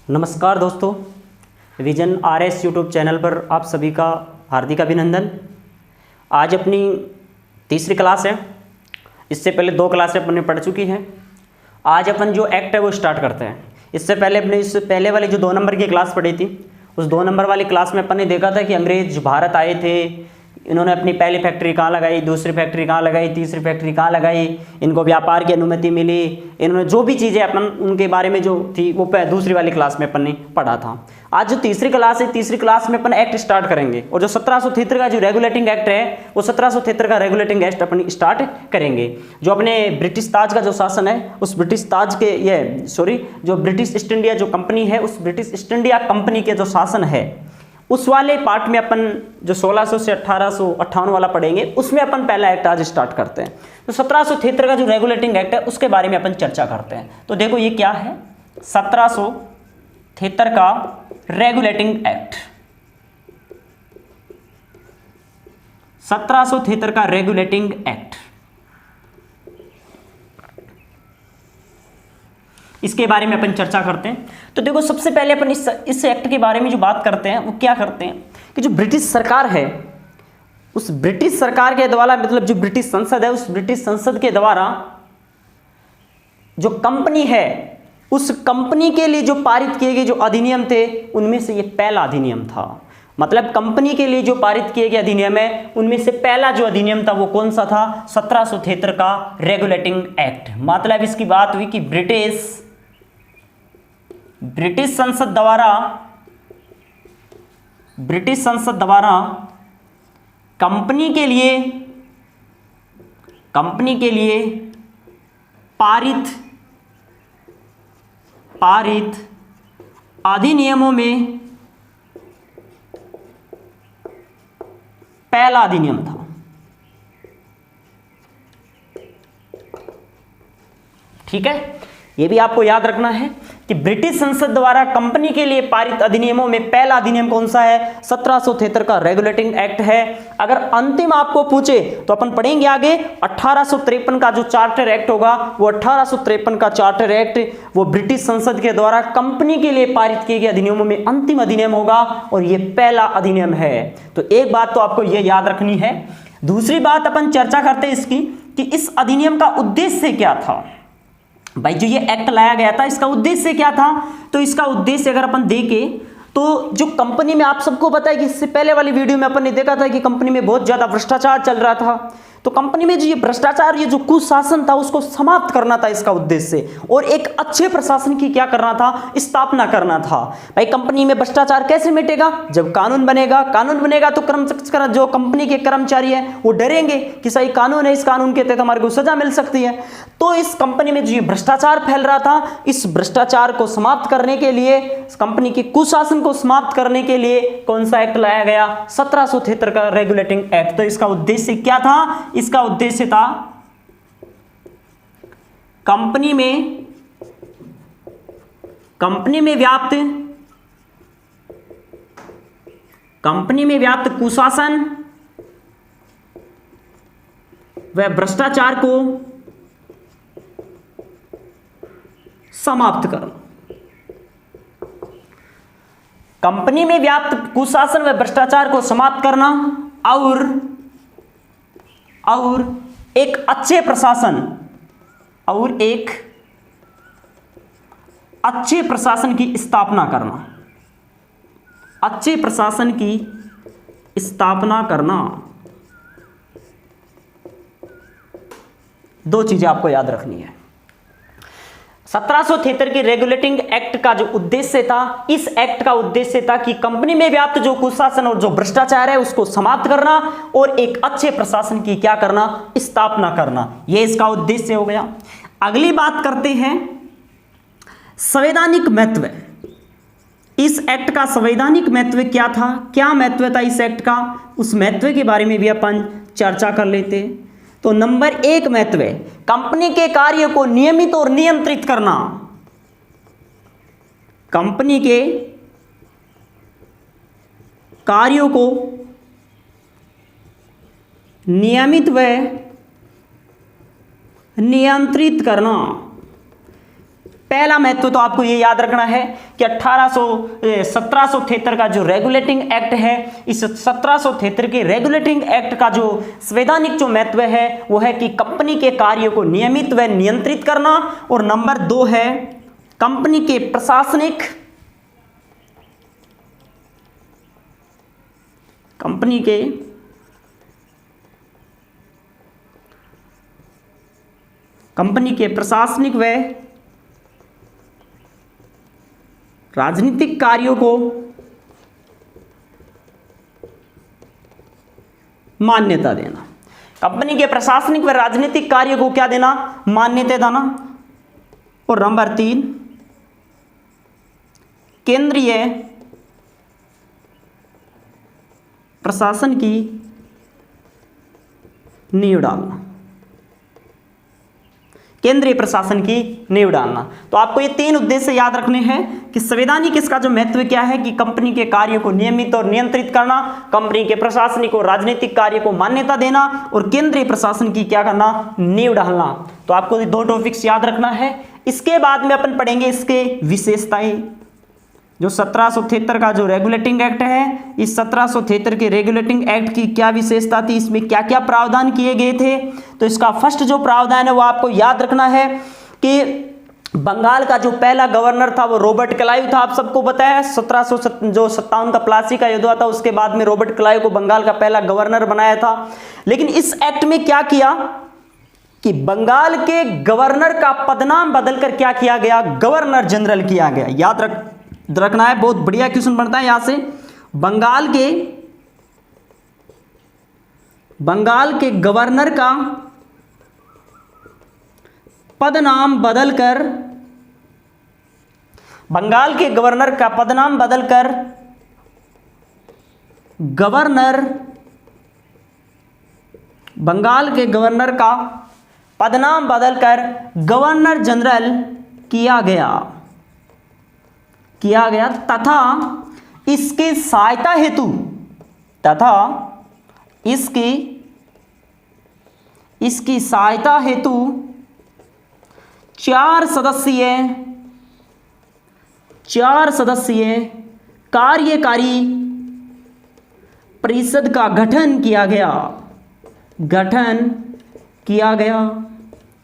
नमस्कार दोस्तों, vision RS YouTube channel पर आप सभी का हार्दिक अभिनंदन। आज अपनी तीसरी क्लास है। इससे पहले 2 क्लासें अपन ने पढ़ चुकी हैं। आज अपन जो एक्ट है वो स्टार्ट करते हैं। इससे पहले अपने इस पहले वाली जो 2 नंबर की क्लास पढ़ी थी, उस 2 नंबर वाली क्लास में अपन ने देखा था कि अंग्रेज भारत आए थे, इन्होंने अपनी पहली फैक्ट्री कहाँ लगाई, दूसरी फैक्ट्री कहाँ लगाई, तीसरी फैक्ट्री कहाँ लगाई, इनको व्यापार की अनुमति मिली, इन्होंने जो भी चीज़ें अपन उनके बारे में जो थी वो दूसरी वाली क्लास में अपन ने पढ़ा था। आज जो तीसरी क्लास है, तीसरी क्लास में अपन एक्ट स्टार्ट करेंगे और जो 1773 का जो रेगुलेटिंग एक्ट है वो 1773 का रेगुलेटिंग एक्ट अपन स्टार्ट करेंगे। जो अपने ब्रिटिश ताज का जो शासन है, उस ब्रिटिश ताज के जो ब्रिटिश ईस्ट इंडिया जो कंपनी है, उस ब्रिटिश ईस्ट इंडिया कंपनी के जो शासन है उस वाले पार्ट में अपन जो 1600 से 1858 वाला पढ़ेंगे, उसमें अपन पहला एक्ट आज स्टार्ट करते हैं। तो 1773 का जो रेगुलेटिंग एक्ट है उसके बारे में अपन चर्चा करते हैं। तो देखो ये क्या है, 1773 का रेगुलेटिंग एक्ट। 1773 का रेगुलेटिंग एक्ट, इसके बारे में अपन चर्चा करते हैं। तो देखो सबसे पहले अपन इस एक्ट के बारे में जो बात करते हैं वो क्या करते हैं कि जो ब्रिटिश सरकार है, उस ब्रिटिश सरकार के द्वारा, मतलब जो ब्रिटिश संसद है, उस ब्रिटिश संसद के द्वारा जो कंपनी है, उस कंपनी के लिए जो पारित किए गए जो अधिनियम थे उनमें से ये पहला अधिनियम था। मतलब कंपनी के लिए जो पारित किए गए अधिनियम है उनमें से पहला जो अधिनियम था वो कौन सा था, 1773 का रेगुलेटिंग एक्ट। मतलब इसकी बात हुई कि ब्रिटिश संसद द्वारा कंपनी के लिए पारित अधिनियमों में पहला अधिनियम था। ठीक है, यह भी आपको याद रखना है कि ब्रिटिश संसद द्वारा कंपनी के लिए पारित अधिनियमों में पहला अधिनियम कौन सा है, 1773 का रेगुलेटिंग एक्ट है। अगर अंतिम आपको पूछे तो अपन पढ़ेंगे आगे 1853 का जो चार्टर एक्ट होगा, वो 1853 का चार्टर एक्ट वो ब्रिटिश संसद के द्वारा कंपनी के लिए पारित किए गए अधिनियमों में अंतिम अधिनियम होगा और ये पहला अधिनियम है। तो एक बात तो आपको ये याद रखनी है। दूसरी बात अपन चर्चा करते हैं इसकी कि इस अधिनियम का उद्देश्य क्या था। भाई जो ये एक्ट लाया गया था इसका उद्देश्य क्या था, तो इसका उद्देश्य अगर अपन देखें तो जो कंपनी में, आप सबको पता है कि इससे पहले वाली वीडियो में अपन ने देखा था कि कंपनी में बहुत ज्यादा भ्रष्टाचार चल रहा था। तो कंपनी में जो ये भ्रष्टाचार, ये जो कुशासन था उसको समाप्त करना था इसका उद्देश्य, और एक अच्छे प्रशासन की क्या करना था, स्थापना करना था। भाई कंपनी में भ्रष्टाचार कैसे मिटेगा, जब कानून बनेगा तो जो कंपनी के कर्मचारी हैं वो डरेंगे कि सही कानून है, इस कानून के तहत हमारे को सजा मिल सकती है। तो इस कंपनी में जो ये भ्रष्टाचार फैल रहा था, इस भ्रष्टाचार को समाप्त करने के लिए, कंपनी के कुशासन को समाप्त करने के लिए कौन सा एक्ट लाया गया, 1773 का रेगुलेटिंग एक्ट। तो इसका उद्देश्य क्या था, इसका उद्देश्य था कंपनी में व्याप्त कुशासन व भ्रष्टाचार को समाप्त करना। कंपनी में व्याप्त कुशासन व भ्रष्टाचार को समाप्त करना और एक अच्छे प्रशासन की स्थापना करना। अच्छे प्रशासन की स्थापना करना। 2 चीजें आपको याद रखनी है। 1773 के रेगुलेटिंग एक्ट का जो उद्देश्य था, इस एक्ट का उद्देश्य था कि कंपनी में व्याप्त जो कुशासन और जो भ्रष्टाचार है उसको समाप्त करना और एक अच्छे प्रशासन की क्या करना, स्थापना करना। यह इसका उद्देश्य हो गया। अगली बात करते हैं संवैधानिक महत्व। इस एक्ट का संवैधानिक महत्व क्या था, क्या महत्व था इस एक्ट का, उस महत्व के बारे में भी अपन चर्चा कर लेते हैं। तो नंबर 1 महत्व है कंपनी के कार्य को नियमित और नियंत्रित करना। कंपनी के कार्यों को नियमित व नियंत्रित करना। पहला महत्व तो आपको ये याद रखना है कि 1773 का जो रेगुलेटिंग एक्ट है, इस 1773 के रेगुलेटिंग एक्ट का जो संवैधानिक जो महत्व है वो है कि कंपनी के कार्यों को नियमित व नियंत्रित करना, और नंबर 2 है कंपनी के प्रशासनिक व राजनीतिक कार्यों को मान्यता देना। कंपनी के प्रशासनिक व राजनीतिक कार्यों को क्या देना? मान्यता देना। और नंबर 3 केंद्रीय प्रशासन की नींव डालना। केंद्रीय प्रशासन की नींव डालना। तो आपको ये 3 उद्देश्य याद रखने हैं कि संवैधानिक इसका जो महत्व क्या है कि कंपनी के कार्यों को नियमित और नियंत्रित करना, कंपनी के प्रशासनिक और राजनीतिक कार्य को मान्यता देना, और केंद्रीय प्रशासन की क्या करना? नींव डालना। तो आपको ये 2 टॉपिक्स याद रखना है। इसके बाद में अपन पढ़ेंगे इसके विशेषताएं। जो 1773 का जो रेगुलेटिंग एक्ट है, इस 1773 के रेगुलेटिंग एक्ट की क्या विशेषता थी, इसमें क्या क्या प्रावधान किए गए थे। तो इसका फर्स्ट जो प्रावधान है वो आपको याद रखना है कि बंगाल का जो पहला गवर्नर था वो रॉबर्ट क्लाइव था। आप सबको बताया 1757 का प्लासी का युद्ध हुआ था, उसके बाद में रॉबर्ट क्लाइव को बंगाल का पहला गवर्नर बनाया था। लेकिन इस एक्ट में क्या किया कि बंगाल के गवर्नर का पदनाम बदलकर क्या किया गया? गवर्नर जनरल किया गया। याद रखना है, बहुत बढ़िया क्वेश्चन बनता है यहां से। बंगाल के गवर्नर का पदनाम बदलकर गवर्नर जनरल किया गया तथा इसकी सहायता हेतु 4 सदस्यीय कार्यकारी परिषद का गठन किया गया।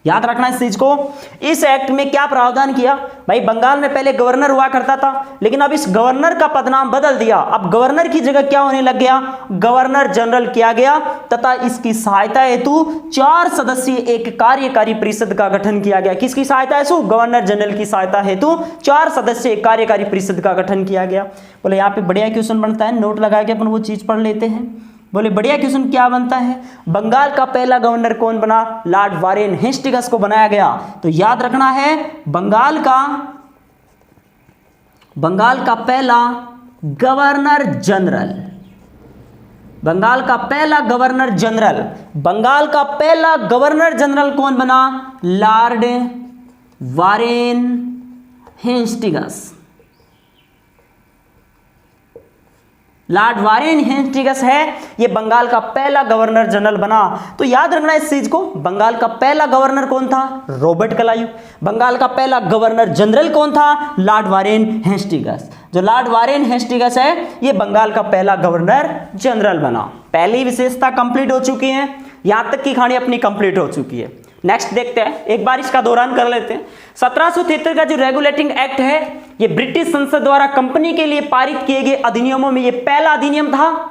याद रखना इस चीज को। इस एक्ट में क्या प्रावधान किया भाई? बंगाल में पहले गवर्नर हुआ करता था, लेकिन अब इस गवर्नर का पदनाम बदल दिया। अब गवर्नर की जगह क्या होने लग गया? गवर्नर जनरल किया गया तथा इसकी सहायता हेतु 4 सदस्यीय एक कार्यकारी परिषद का गठन किया गया। किसकी सहायता हेतु? गवर्नर जनरल की सहायता हेतु 4 सदस्यीय कार्यकारी परिषद का गठन किया गया। बोले यहाँ पे बढ़िया क्वेश्चन बनता है, नोट लगा के अपन वो चीज पढ़ लेते हैं। बोले बढ़िया क्वेश्चन क्या बनता है? बंगाल का पहला गवर्नर कौन बना? लॉर्ड वारेन हेस्टिंग्स को बनाया गया। तो याद रखना है बंगाल का पहला गवर्नर जनरल, बंगाल का पहला गवर्नर जनरल कौन बना? Lord Warren Hastings. Lord Warren Hastings है ये बंगाल का पहला गवर्नर जनरल बना। तो याद रखना इस चीज को, बंगाल का पहला गवर्नर कौन था? Robert Clive. बंगाल का पहला गवर्नर जनरल कौन था? Lord Warren Hastings. जो लॉर्ड वारेन हेस्टिंग्स है ये बंगाल का पहला गवर्नर जनरल बना। पहली विशेषता कंप्लीट हो चुकी है, यहां तक की कहानी अपनी कंप्लीट हो चुकी है। नेक्स्ट देखते हैं, एक बार इसका दौरान कर लेते हैं। 1773 का जो रेगुलेटिंग एक्ट है ये ब्रिटिश संसद द्वारा कंपनी के लिए पारित किए गए अधिनियमों में ये पहला अधिनियम था।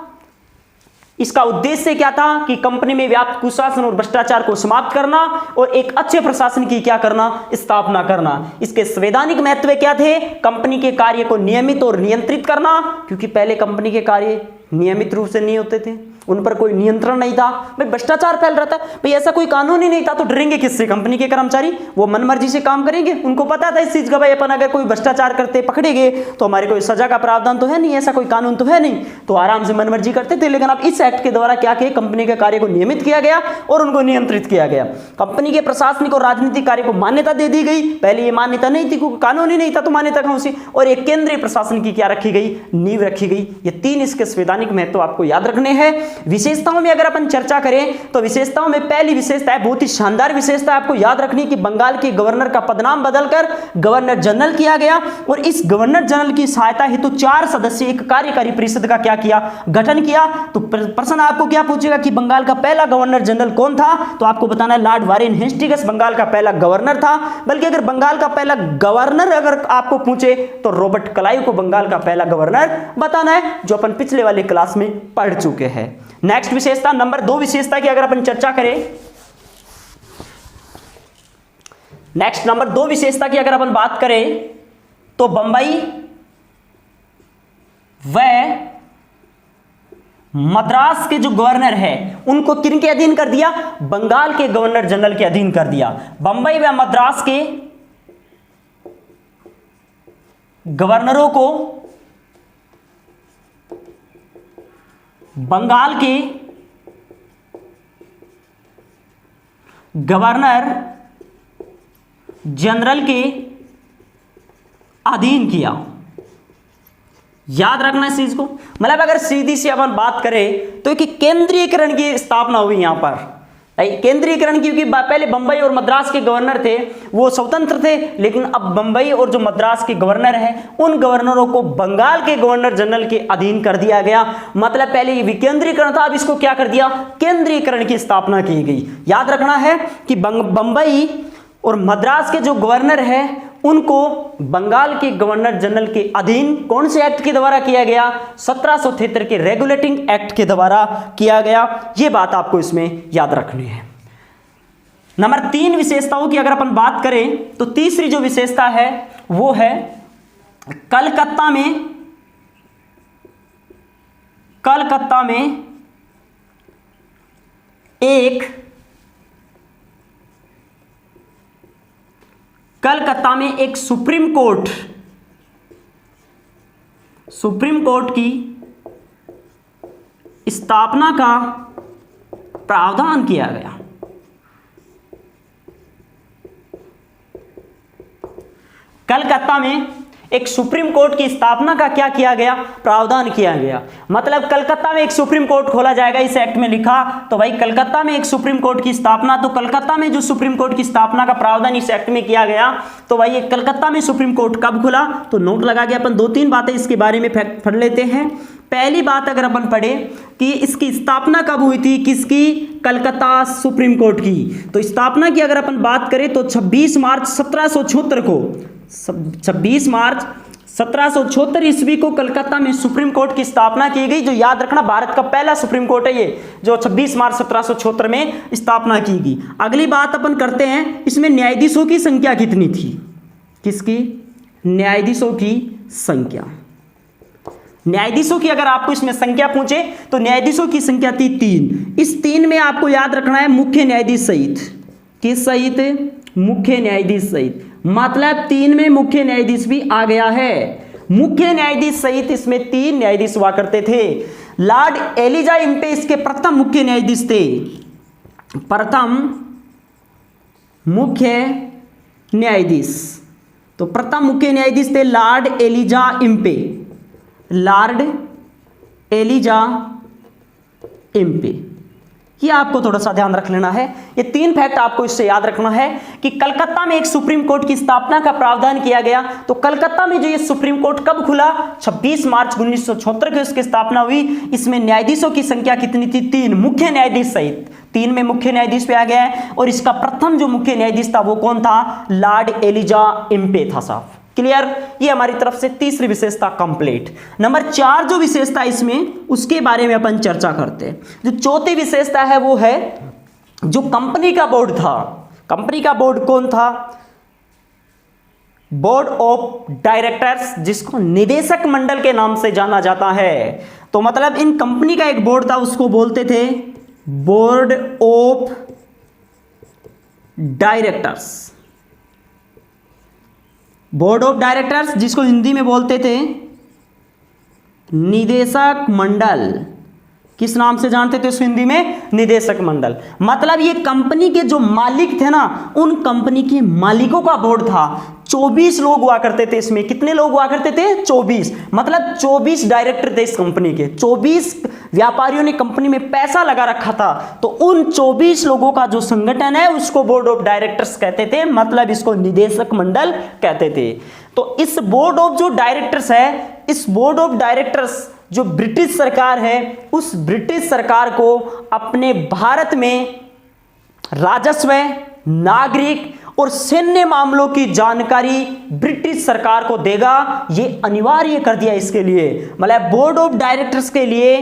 इसका उद्देश्य क्या था कि कंपनी में व्याप्त कुशासन और भ्रष्टाचार को समाप्त करना और एक अच्छे प्रशासन की क्या करना? स्थापना करना। इसके संवैधानिक महत्व क्या थे? कंपनी के कार्य को नियमित और नियंत्रित करना, क्योंकि पहले कंपनी के कार्य नियमित रूप से नहीं होते थे, उन पर कोई नियंत्रण नहीं था। भाई भ्रष्टाचार फैल रहा था, भाई ऐसा कोई कानून ही नहीं था, तो डरेंगे किससे? कंपनी के कर्मचारी वो मनमर्जी से काम करेंगे। उनको पता था इस चीज का, भाई अपन अगर कोई भ्रष्टाचार करते पकड़े गए तो हमारे कोई सजा का प्रावधान तो है नहीं, ऐसा कोई कानून तो है नहीं, तो आराम से मनमर्जी करते थे। लेकिन अब इस एक्ट के द्वारा क्या किया? कंपनी के कार्य को नियमित किया गया और उनको नियंत्रित किया गया। कंपनी के प्रशासनिक और राजनीतिक कार्य को मान्यता दे दी गई। पहले ये मान्यता नहीं थी, क्योंकि कानून ही नहीं था, तो मान्यता कहां से? और एक केंद्रीय प्रशासन की क्या रखी गई? नींव रखी गई। ये 3 इसके संवैधानिक महत्व आपको याद रखने हैं। विशेषताओं में अगर अपन चर्चा करें तो विशेषताओं में पहली विशेषता है, बहुत ही शानदार विशेषता आपको याद रखनी कि बंगाल के गवर्नर का पदनाम बदलकर गवर्नर जनरल किया गया और इस गवर्नर जनरल की सहायता हेतु 4 सदस्यीय एक कार्यकारी परिषद का क्या किया, गठन किया। तो प्रश्न आपको क्या पूछेगा कि बंगाल का पहला गवर्नर जनरल कौन था, तो आपको बताना है लॉर्ड वारेन हेस्टिंग्स बंगाल का पहला गवर्नर था। बल्कि अगर बंगाल का पहला गवर्नर अगर आपको पूछे तो रॉबर्ट क्लाइव को बंगाल का पहला गवर्नर बताना है, जो अपन पिछले वाली क्लास में पढ़ चुके हैं। नेक्स्ट विशेषता नंबर 2 विशेषता की अगर अपन चर्चा करें, नेक्स्ट नंबर 2 विशेषता की अगर अपन बात करें तो बंबई व मद्रास के जो गवर्नर है उनको किनके अधीन कर दिया, बंगाल के गवर्नर जनरल के अधीन कर दिया। बंबई व मद्रास के गवर्नरों को बंगाल के गवर्नर जनरल के अधीन किया। याद रखना इस चीज को, मतलब अगर सीधी सी अपन बात करें तो कि केंद्रीयकरण की स्थापना हुई यहां पर। केंद्रीयकरण क्योंकि पहले बंबई और मद्रास के गवर्नर थे वो स्वतंत्र थे, लेकिन अब बंबई और जो मद्रास के गवर्नर हैं उन गवर्नरों को बंगाल के गवर्नर जनरल के अधीन कर दिया गया। मतलब पहले ये विकेंद्रीकरण था, अब इसको क्या कर दिया, केंद्रीयकरण की स्थापना की गई। याद रखना है कि बंबई और मद्रास के जो गवर्नर है उनको बंगाल के गवर्नर जनरल के अधीन कौन से एक्ट के द्वारा किया गया, 1773 के रेगुलेटिंग एक्ट के द्वारा किया गया। यह बात आपको इसमें याद रखनी है। नंबर 3 विशेषताओं की अगर अपन बात करें तो तीसरी जो विशेषता है वो है कलकत्ता में एक सुप्रीम कोर्ट की स्थापना का प्रावधान किया गया। कलकत्ता में एक सुप्रीम कोर्ट की स्थापना का क्या किया गया, प्रावधान किया गया। मतलब कलकत्ता में एक सुप्रीम कोर्ट खोला जाएगा, इस एक्ट में लिखा। तो भाई कलकत्ता में एक सुप्रीम कोर्ट की स्थापना, तो कलकत्ता में जो सुप्रीम कोर्ट की स्थापना का प्रावधान इस एक्ट में किया गया, तो भाई ये कलकत्ता में सुप्रीम कोर्ट कब खुला, तो नोट लगा के अपन 2-3 बातें इसके बारे में पढ़ लेते हैं। पहली बात अगर अपन पढ़े कि इसकी स्थापना कब हुई थी, किसकी, कलकत्ता सुप्रीम कोर्ट की। तो स्थापना की अगर अपन बात करें तो 26 मार्च 1776 को 26 मार्च 1776 ईस्वी को कलकत्ता में सुप्रीम कोर्ट की स्थापना की गई। जो याद रखना भारत का पहला सुप्रीम कोर्ट है ये, जो 26 मार्च 1776 में स्थापना की गई। अगली बात अपन करते हैं, इसमें न्यायाधीशों की संख्या कितनी थी, किसकी, न्यायाधीशों की संख्या। न्यायाधीशों की अगर आपको इसमें संख्या पूछे तो न्यायाधीशों की संख्या थी 3। इस 3 में आपको याद रखना है मुख्य न्यायाधीश सहित, किस सहित, मुख्य न्यायाधीश सहित। मतलब 3 में मुख्य न्यायाधीश भी आ गया है। मुख्य न्यायाधीश सहित इसमें 3 न्यायाधीश हुआ करते थे। लॉर्ड एलिजा इम्पे इसके प्रथम मुख्य न्यायाधीश थे, प्रथम मुख्य न्यायाधीश। तो प्रथम मुख्य न्यायाधीश थे Lord Elijah Impey, Lord Elijah Impey. ये आपको थोड़ा सा ध्यान रख लेना है। ये 3 फैक्ट आपको इससे याद रखना है कि कलकत्ता में एक सुप्रीम कोर्ट की स्थापना का प्रावधान किया गया। तो कलकत्ता में जो ये सुप्रीम कोर्ट कब खुला, 26 मार्च 1976 को इसकी स्थापना हुई। इसमें न्यायाधीशों की संख्या कितनी थी, 3, मुख्य न्यायाधीश सहित 3 में मुख्य न्यायाधीश पे आ गया है। और इसका प्रथम जो मुख्य न्यायाधीश था वो कौन था, लॉर्ड एलिजा इम्पे था साहब। क्लियर, ये हमारी तरफ से तीसरी विशेषता कंप्लीट। नंबर 4 जो विशेषता इसमें, उसके बारे में अपन चर्चा करते हैं। जो चौथी विशेषता है वो है जो कंपनी का बोर्ड था। कंपनी का बोर्ड कौन था, बोर्ड ऑफ डायरेक्टर्स, जिसको निदेशक मंडल के नाम से जाना जाता है। तो मतलब इन कंपनी का एक बोर्ड था, उसको बोलते थे board of directors. Board of directors जिसको हिंदी में बोलते थे निदेशक मंडल, किस नाम से जानते थे उस हिंदी में? निदेशक मंडल। मतलब ये कंपनी के जो मालिक थे ना, उन कंपनी के मालिकों का बोर्ड था। 24 लोग हुआ करते थे इसमें। कितने लोग हुआ करते थे? 24। मतलब 24 डायरेक्टर थे इस कंपनी के। 24 व्यापारियों ने कंपनी में पैसा लगा रखा था, तो उन 24 लोगों का जो संगठन है उसको बोर्ड ऑफ डायरेक्टर्स कहते थे। मतलब इसको निदेशक मंडल कहते थे। तो इस बोर्ड ऑफ जो डायरेक्टर्स है, इस बोर्ड ऑफ डायरेक्टर्स जो ब्रिटिश सरकार है, उस ब्रिटिश सरकार को अपने भारत में राजस्व, नागरिक और सैन्य मामलों की जानकारी ब्रिटिश सरकार को देगा। यह अनिवार्य कर दिया इसके लिए। मतलब बोर्ड ऑफ डायरेक्टर्स के लिए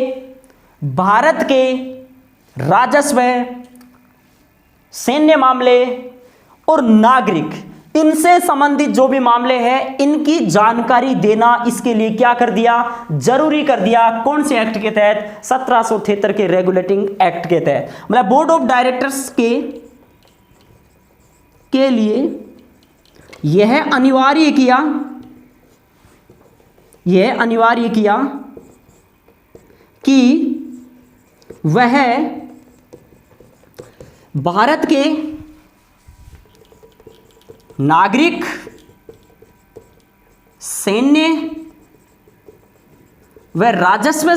भारत के राजस्व, सैन्य मामले और नागरिक, इनसे संबंधित जो भी मामले हैं, इनकी जानकारी देना इसके लिए क्या कर दिया? जरूरी कर दिया। कौन से एक्ट के तहत? 1773 के रेगुलेटिंग एक्ट के तहत। मतलब बोर्ड ऑफ डायरेक्टर्स के लिए यह अनिवार्य किया कि वह भारत के नागरिक, सैन्य व राजस्व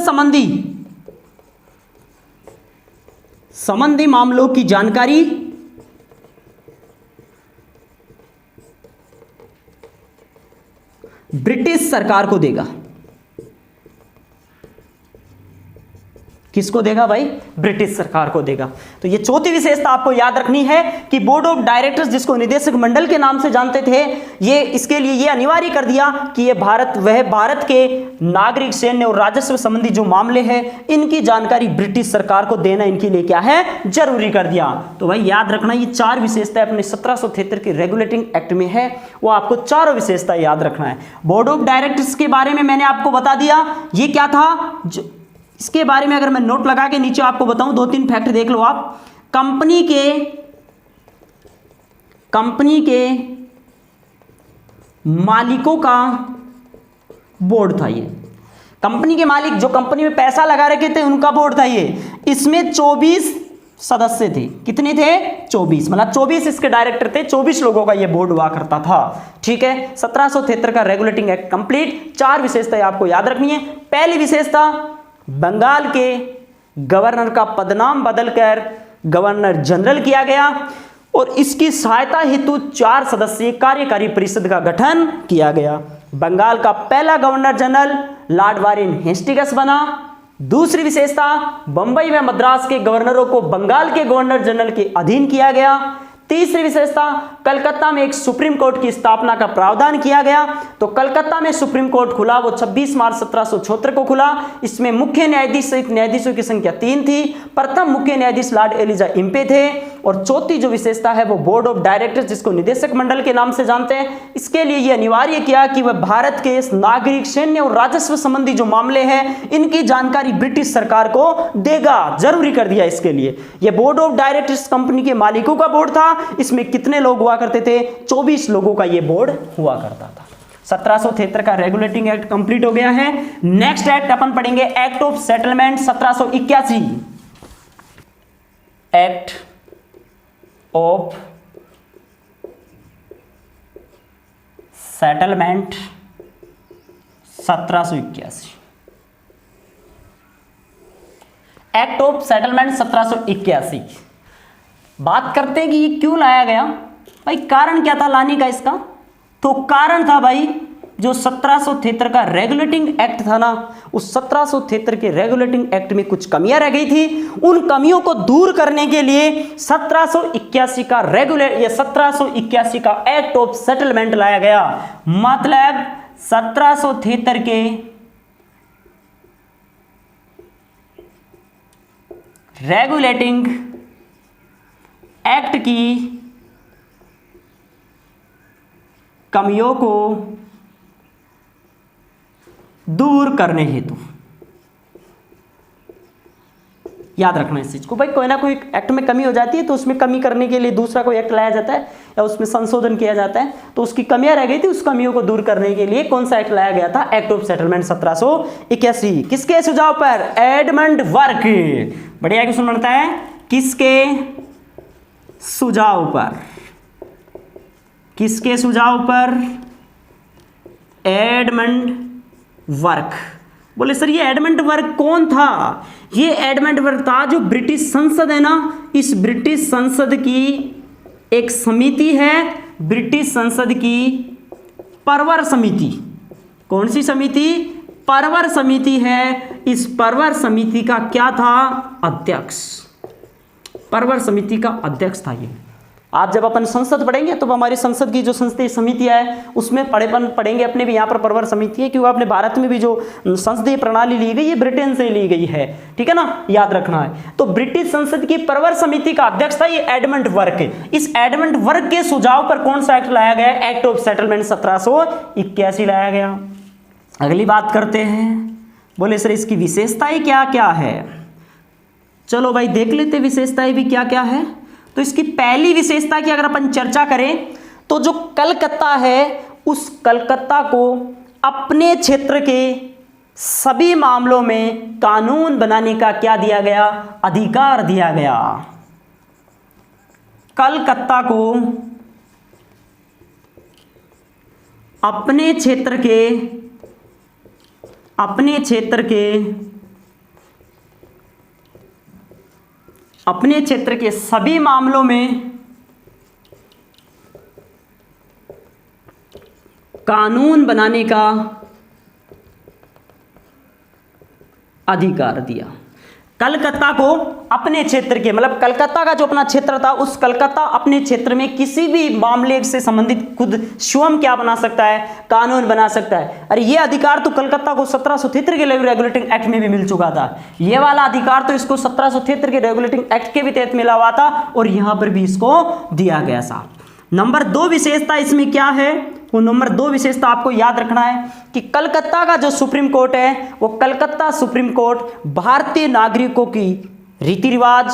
संबंधी मामलों की जानकारी ब्रिटिश सरकार को देगा। किसको देगा भाई? ब्रिटिश सरकार को देगा। तो ये चौथी विशेषता आपको याद रखनी है कि बोर्ड ऑफ डायरेक्टर्स, जिसको निदेशक मंडल के नाम से जानते थे, ये इसके लिए ये अनिवार्य कर दिया कि ये भारत के नागरिक, सैन्य और राजस्व संबंधी जो मामले हैं, इनकी जानकारी ब्रिटिश सरकार को देना इनके लिए क्या है? जरूरी कर दिया। तो भाई याद रखना, ये 4 विशेषताएं अपने 1773 के रेगुलेटिंग एक्ट में है, वो आपको चारों विशेषता याद रखना है। बोर्ड ऑफ डायरेक्टर्स के बारे में मैंने आपको बता दिया, ये क्या था। इसके बारे में अगर मैं नोट लगा के नीचे आपको बताऊं, 2-3 फैक्ट देख लो आप। कंपनी के मालिकों का बोर्ड था ये। कंपनी के मालिक जो कंपनी में पैसा लगा रखे थे, उनका बोर्ड था ये। इसमें 24 सदस्य थे। कितने थे? 24। मतलब 24 इसके डायरेक्टर थे, 24 लोगों का ये बोर्ड हुआ करता था। ठीक है, 1773 का रेगुलेटिंग एक्ट कंप्लीट। 4 विशेषताएं आपको याद रखनी है। पहली विशेषता, बंगाल के गवर्नर का पदनाम बदलकर गवर्नर जनरल किया गया और इसकी सहायता हेतु 4 सदस्यीय कार्यकारी परिषद का गठन किया गया। बंगाल का पहला governor general Lord Warren Hastings बना। दूसरी विशेषता, बंबई व मद्रास के गवर्नरों को बंगाल के गवर्नर जनरल के अधीन किया गया। तीसरी विशेषता, कलकत्ता में एक सुप्रीम कोर्ट की स्थापना का प्रावधान किया गया। तो कलकत्ता में सुप्रीम कोर्ट खुला, वो 26 मार्च 1774 को खुला। इसमें मुख्य न्यायाधीश सहित न्यायाधीशों की संख्या 3 थी। प्रथम मुख्य न्यायाधीश लॉर्ड एलिजा इम्पे थे। और चौथी जो विशेषता है वो बोर्ड ऑफ डायरेक्टर्स, जिसको निदेशक मंडल के नाम से जानते हैं, इसके लिए यह अनिवार्य किया कि वह भारत के नागरिक, सैन्य और राजस्व संबंधी जो मामले हैं, इनकी जानकारी ब्रिटिश सरकार को देगा। जरूरी कर दिया इसके लिए। यह बोर्ड ऑफ डायरेक्टर्स कंपनी के मालिकों का बोर्ड था। इसमें कितने लोग हुआ करते थे? 24 लोगों का यह बोर्ड हुआ करता था। 1773 का रेगुलेटिंग एक्ट कंप्लीट हो गया है। नेक्स्ट एक्ट अपन पढ़ेंगे, act of settlement 1781। Act of settlement 1781। Act of settlement 1781 बात करते हैं कि ये क्यों लाया गया। भाई कारण क्या था लाने का इसका? तो कारण था भाई जो 1773 का रेगुलेटिंग एक्ट था ना, उस 1773 के रेगुलेटिंग एक्ट में कुछ कमियां रह गई थी। उन कमियों को दूर करने के लिए 1781 का एक्ट ऑफ सेटलमेंट लाया गया। मतलब 1773 के रेगुलेटिंग एक्ट की कमियों को दूर करने हेतु याद रखना इस चीज को भाई। कोई ना कोई एक्ट में कमी हो जाती है तो उसमें कमी करने के लिए दूसरा कोई एक्ट लाया जाता है या उसमें संशोधन किया जाता है। तो उसकी कमियां रह गई थी, उस कमियों को दूर करने के लिए कौन सा एक्ट लाया गया था? Act of settlement 1781। किसके सुझाव पर? Edmund work. बढ़िया क्वेश्चन बनता है, किसके सुझाव पर? किसके सुझाव पर? Edmund work. बोले सर ये एडमंड वर्क कौन था? ये एडमंड वर्क था जो ब्रिटिश संसद है ना, इस ब्रिटिश संसद की एक समिति है, ब्रिटिश संसद की परवर समिति। कौन सी समिति? परवर समिति है। इस परवर समिति का क्या था? अध्यक्ष। परवर समिति का अध्यक्ष था ये। आज जब अपन संसद पढ़ेंगे तो हमारी संसद की जो संसदीय समितियां है उसमें पढ़ेंगे अपने भी यहाँ पर परवर समिति है, क्योंकि अपने भारत में भी जो संसदीय प्रणाली ली गई है ब्रिटेन से ली गई है, ठीक है ना, याद रखना है। तो ब्रिटिश संसद की परवर समिति का अध्यक्ष था ये एडमंड वर्क। इस एडमंड वर्क के सुझाव पर कौन सा एक्ट लाया गया? एक्ट ऑफ सेटलमेंट 1781 लाया गया। अगली बात करते हैं। बोले सर इसकी विशेषताएं क्या क्या है? चलो भाई देख लेते विशेषताएं भी क्या क्या है। तो इसकी पहली विशेषता की अगर अपन चर्चा करें तो जो कलकत्ता है उस कलकत्ता को अपने क्षेत्र के सभी मामलों में कानून बनाने का क्या दिया गया? अधिकार दिया गया। कलकत्ता को अपने क्षेत्र के सभी मामलों में कानून बनाने का अधिकार दिया। कलकत्ता को अपने क्षेत्र के, मतलब कलकत्ता का जो अपना क्षेत्र था उस कलकत्ता अपने क्षेत्र में किसी भी मामले से संबंधित खुद स्वयं क्या बना सकता है? कानून बना सकता है। अरे ये अधिकार तो कलकत्ता को 1773 के रेगुलेटिंग एक्ट में भी मिल चुका था। ये वाला अधिकार तो इसको 1773 के रेगुलेटिंग एक्ट के भी तहत मिला हुआ था और यहां पर भी इसको दिया गया था। नंबर 2 विशेषता इसमें क्या है? वो नंबर 2 विशेषता आपको याद रखना है कि कलकत्ता का जो सुप्रीम कोर्ट है वो कलकत्ता सुप्रीम कोर्ट भारतीय नागरिकों की रीति रिवाज,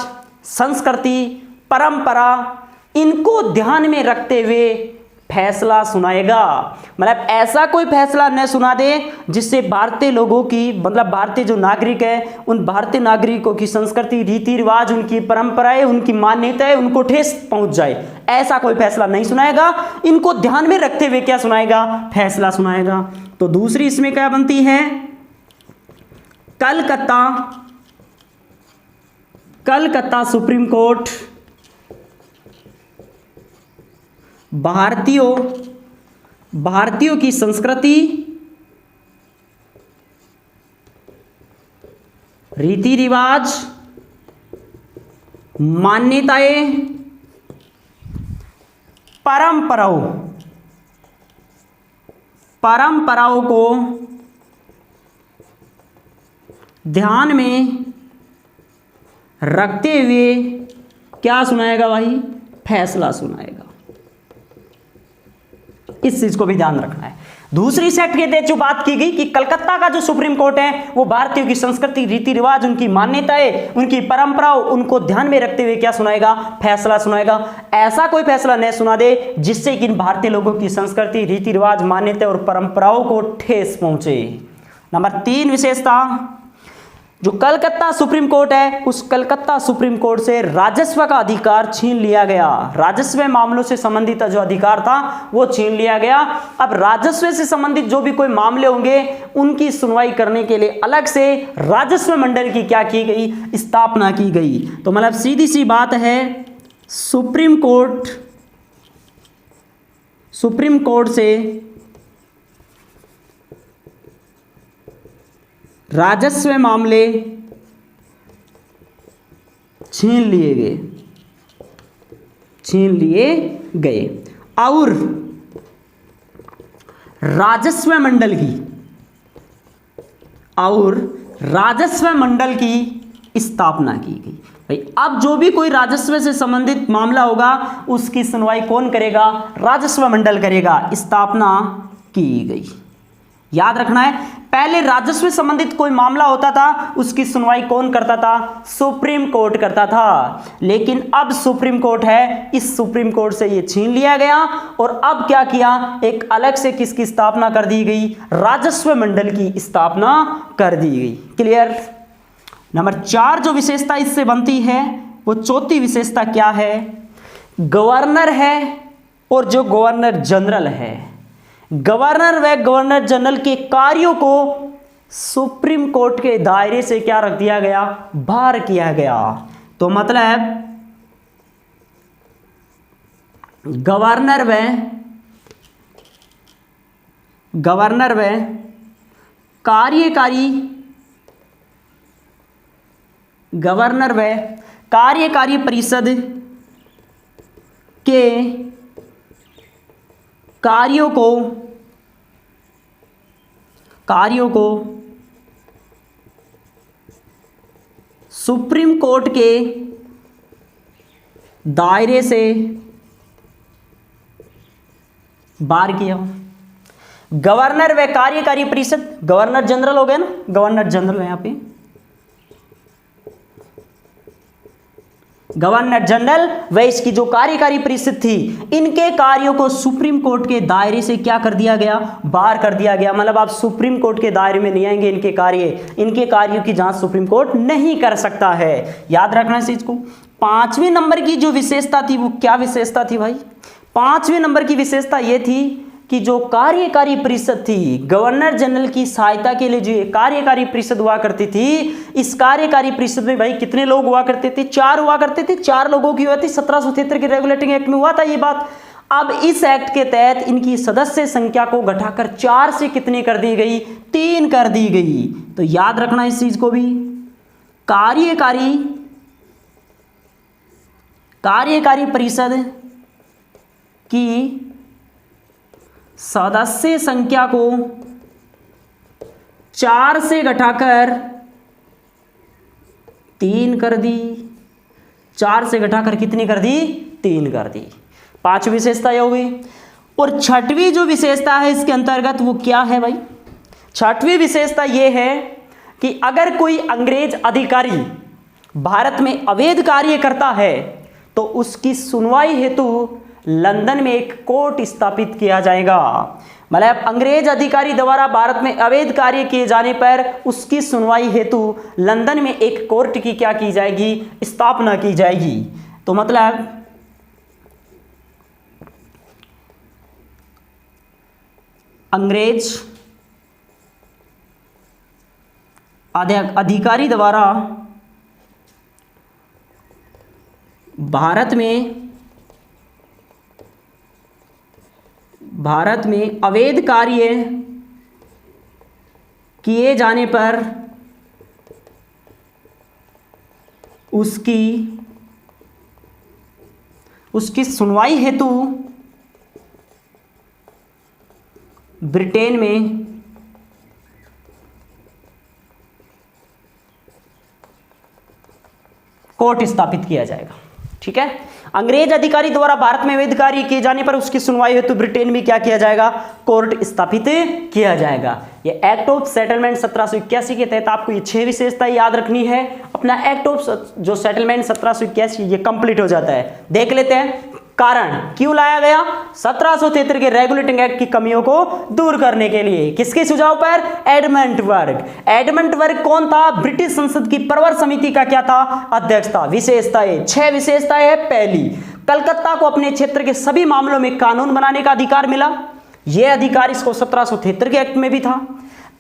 संस्कृति, परंपरा इनको ध्यान में रखते हुए फैसला सुनाएगा। मतलब ऐसा कोई फैसला न सुना दे जिससे भारतीय लोगों की, मतलब भारतीय जो नागरिक है उन भारतीय नागरिकों की संस्कृति, रीति रिवाज, उनकी परंपराएं, उनकी मान्यताएं उनको ठेस पहुंच जाए, ऐसा कोई फैसला नहीं सुनाएगा। इनको ध्यान में रखते हुए क्या सुनाएगा? फैसला सुनाएगा। तो दूसरी इसमें क्या बनती है? कलकत्ता सुप्रीम कोर्ट भारतीयों की संस्कृति, रीति रिवाज, मान्यताएं, परंपराओं को ध्यान में रखते हुए क्या सुनाएगा भाई? फैसला सुनाएगा। इस चीज को भी ध्यान रखना है। दूसरी सेट के तहत जो बात की गई कि कलकत्ता का जो सुप्रीम कोर्ट है वो भारतीयों की संस्कृति, रीति रिवाज, उनकी मान्यताएं, उनकी परंपराओं, उनको ध्यान में रखते हुए क्या सुनाएगा? फैसला सुनाएगा। ऐसा कोई फैसला न सुना दे जिससे कि इन भारतीय लोगों की संस्कृति, रीति रिवाज, मान्यता और परंपराओं को ठेस पहुंचे। नंबर 3 विशेषता, जो कलकत्ता सुप्रीम कोर्ट है उस कलकत्ता सुप्रीम कोर्ट से राजस्व का अधिकार छीन लिया गया। राजस्व मामलों से संबंधित जो अधिकार था वो छीन लिया गया। अब राजस्व से संबंधित जो भी कोई मामले होंगे उनकी सुनवाई करने के लिए अलग से राजस्व मंडल की क्या की गई? स्थापना की गई। तो मतलब सीधी सी बात है, सुप्रीम कोर्ट से राजस्व मामले छीन लिए गए और राजस्व मंडल की स्थापना की गई। भाई अब जो भी कोई राजस्व से संबंधित मामला होगा उसकी सुनवाई कौन करेगा? राजस्व मंडल करेगा। स्थापना की गई। याद रखना है पहले राजस्व से संबंधित कोई मामला होता था उसकी सुनवाई कौन करता था? सुप्रीम कोर्ट करता था। लेकिन अब सुप्रीम कोर्ट है, इस सुप्रीम कोर्ट से ये छीन लिया गया और अब क्या किया, एक अलग से किसकी स्थापना कर दी गई? राजस्व मंडल की स्थापना कर दी गई। क्लियर। नंबर 4 जो विशेषता इससे बनती है वो चौथी विशेषता क्या है? गवर्नर है और जो गवर्नर जनरल है, गवर्नर व गवर्नर जनरल के कार्यों को सुप्रीम कोर्ट के दायरे से क्या रख दिया गया? बाहर किया गया। तो मतलब गवर्नर व कार्यकारी परिषद के कार्यों को सुप्रीम कोर्ट के दायरे से बाहर किया। गवर्नर व कार्यकारी परिषद, गवर्नर जनरल हो गया ना, गवर्नर जनरल है यहां पे, गवर्नर जनरल व इसकी जो कार्यकारी परिषद थी, इनके कार्यों को सुप्रीम कोर्ट के दायरे से क्या कर दिया गया? बाहर कर दिया गया। मतलब आप सुप्रीम कोर्ट के दायरे में नहीं आएंगे, इनके कार्यों की जांच सुप्रीम कोर्ट नहीं कर सकता है। याद रखना इस चीज को। 5वें नंबर की जो विशेषता थी वो क्या विशेषता थी भाई? 5वें नंबर की विशेषता ये थी कि जो कार्यकारी परिषद थी, गवर्नर जनरल की सहायता के लिए जो कार्यकारी परिषद हुआ करती थी, इस कार्यकारी परिषद में भाई कितने लोग हुआ करते थे? 4 हुआ करते थे। 4 लोगों की हुआ थी। 1773 के रेगुलेटिंग एक्ट में हुआ था ये बात। अब इस एक्ट के तहत इनकी सदस्य संख्या को घटाकर 4 से कितनी कर दी गई? 3 कर दी गई। तो याद रखना इस चीज को भी। कार्यकारी परिषद की सदस्य संख्या को 4 से घटाकर 3 कर दी। 4 से घटाकर कितनी कर दी? 3 कर दी। 5 विशेषता ये हो गई। और 6वीं जो विशेषता है इसके अंतर्गत वो क्या है भाई? 6वीं विशेषता ये है कि अगर कोई अंग्रेज अधिकारी भारत में अवैध कार्य करता है तो उसकी सुनवाई हेतु लंदन में एक कोर्ट स्थापित किया जाएगा। मतलब अंग्रेज अधिकारी द्वारा भारत में अवैध कार्य किए जाने पर उसकी सुनवाई हेतु लंदन में एक कोर्ट की क्या की जाएगी? स्थापना की जाएगी। तो मतलब अंग्रेज अधिकारी द्वारा भारत में अवैध कार्य किए जाने पर उसकी सुनवाई हेतु ब्रिटेन में कोर्ट स्थापित किया जाएगा। ठीक है। अंग्रेज अधिकारी द्वारा भारत में अवैध कार्य किए जाने पर उसकी सुनवाई हेतु ब्रिटेन में क्या किया जाएगा? कोर्ट स्थापित किया जाएगा। ये एक्ट ऑफ सेटलमेंट 1781 के तहत आपको ये 6 विशेषताएं याद रखनी है। अपना एक्ट ऑफ जो सेटलमेंट 1781 ये कंप्लीट हो जाता है। देख लेते हैं कारण क्यों लाया गया? 1773 के रेगुलेटिंग एक्ट की कमियों को दूर करने के लिए। किसके सुझाव पर? एडमंड वर्ग। एडमंड वर्ग कौन था? ब्रिटिश संसद की प्रवर समिति का क्या था? अध्यक्ष था। विशेषताएं 6 विशेषताएं है। पहली, कलकत्ता को अपने क्षेत्र के सभी मामलों में कानून बनाने का अधिकार मिला। यह अधिकार इसको 1773 के एक्ट में भी था।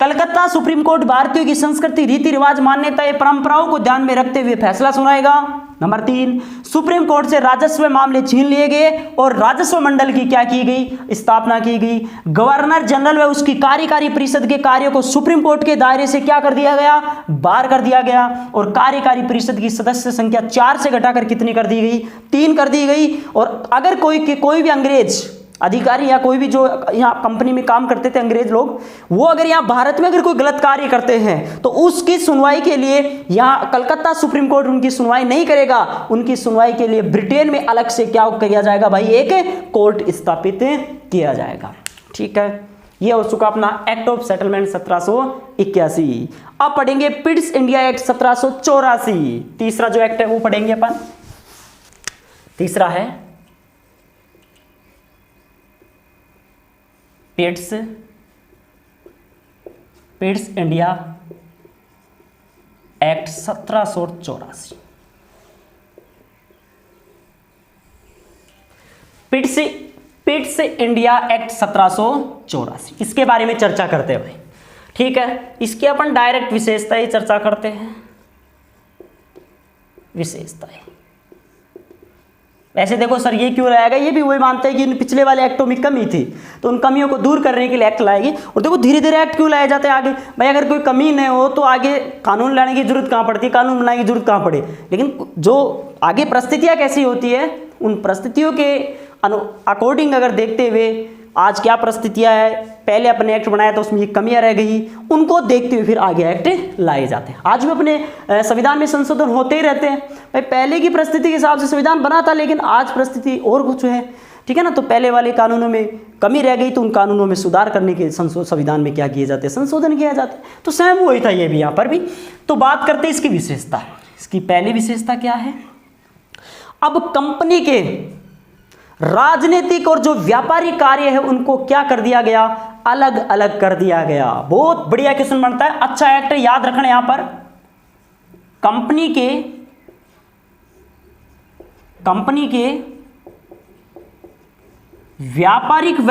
कलकत्ता सुप्रीम कोर्ट भारतीयों की संस्कृति, रीति रिवाज, मान्यताएं, परंपराओं को ध्यान में रखते हुए फैसला सुनाएगा। नंबर 3, सुप्रीम कोर्ट से राजस्व मामले छीन लिए गए और राजस्व मंडल की क्या की गई? स्थापना की गई। गवर्नर जनरल व उसकी कार्यकारी परिषद के कार्यों को सुप्रीम कोर्ट के दायरे से क्या कर दिया गया? बाहर कर दिया गया। और कार्यकारी परिषद की सदस्य संख्या 4 से घटाकर कितनी कर दी गई? 3 कर दी गई। और अगर कोई भी अंग्रेज अधिकारी या कोई भी जो यहाँ कंपनी में काम करते थे अंग्रेज लोग, वो अगर यहाँ भारत में अगर कोई गलत कार्य करते हैं तो उसकी सुनवाई के लिए यहाँ कलकत्ता सुप्रीम कोर्ट उनकी सुनवाई नहीं करेगा। उनकी सुनवाई के लिए ब्रिटेन में अलग से क्या किया जाएगा भाई? एक कोर्ट स्थापित किया जाएगा। ठीक है, ये हो चुका अपना एक्ट ऑफ सेटलमेंट 1781। अब पढ़ेंगे पिट्स इंडिया एक्ट 1784। तीसरा जो एक्ट है वो पढ़ेंगे अपन। तीसरा है Pitt's India act 1784। Pitt's India act 1784, इसके बारे में चर्चा करते हैं भाई। ठीक है, इसकी अपन डायरेक्ट विशेषताएं चर्चा करते हैं। विशेषताएं वैसे देखो सर ये क्यों लाया गया, ये भी वही मानते हैं कि पिछले वाले एक्टों में कमी थी तो उन कमियों को दूर करने के लिए एक्ट लाएगी। और देखो धीरे धीरे एक्ट क्यों लाए जाते हैं आगे, भाई अगर कोई कमी नहीं हो तो आगे कानून लाने की जरूरत कहाँ पड़ती है, कानून बनाने की जरूरत कहाँ पड़े। लेकिन जो आगे परिस्थितियाँ कैसी होती है उन परिस्थितियों के अकॉर्डिंग अगर देखते हुए आज क्या परिस्थितियां है, पहले अपने एक्ट बनाया तो उसमें ये कमियां रह गई, उनको देखते हुए फिर आगे एक्ट लाए जाते हैं। आज भी अपने संविधान में संशोधन होते ही रहते हैं भाई। पहले की परिस्थिति के हिसाब से संविधान बना था लेकिन आज परिस्थिति और कुछ है, ठीक है ना। तो पहले वाले कानूनों में कमी रह गई तो उन कानूनों में सुधार करने के संविधान में क्या किए जाते हैं, संशोधन किया जाता है। तो सेम वही था ये भी यहाँ पर भी। तो बात करते हैं इसकी विशेषता। इसकी पहली विशेषता क्या है, अब कंपनी के राजनीतिक और जो व्यापारिक कार्य है उनको क्या कर दिया गया, अलग अलग कर दिया गया। बहुत बढ़िया क्वेश्चन बनता है, अच्छा एक्ट है, याद रखना यहां पर कंपनी के व्यापारिक व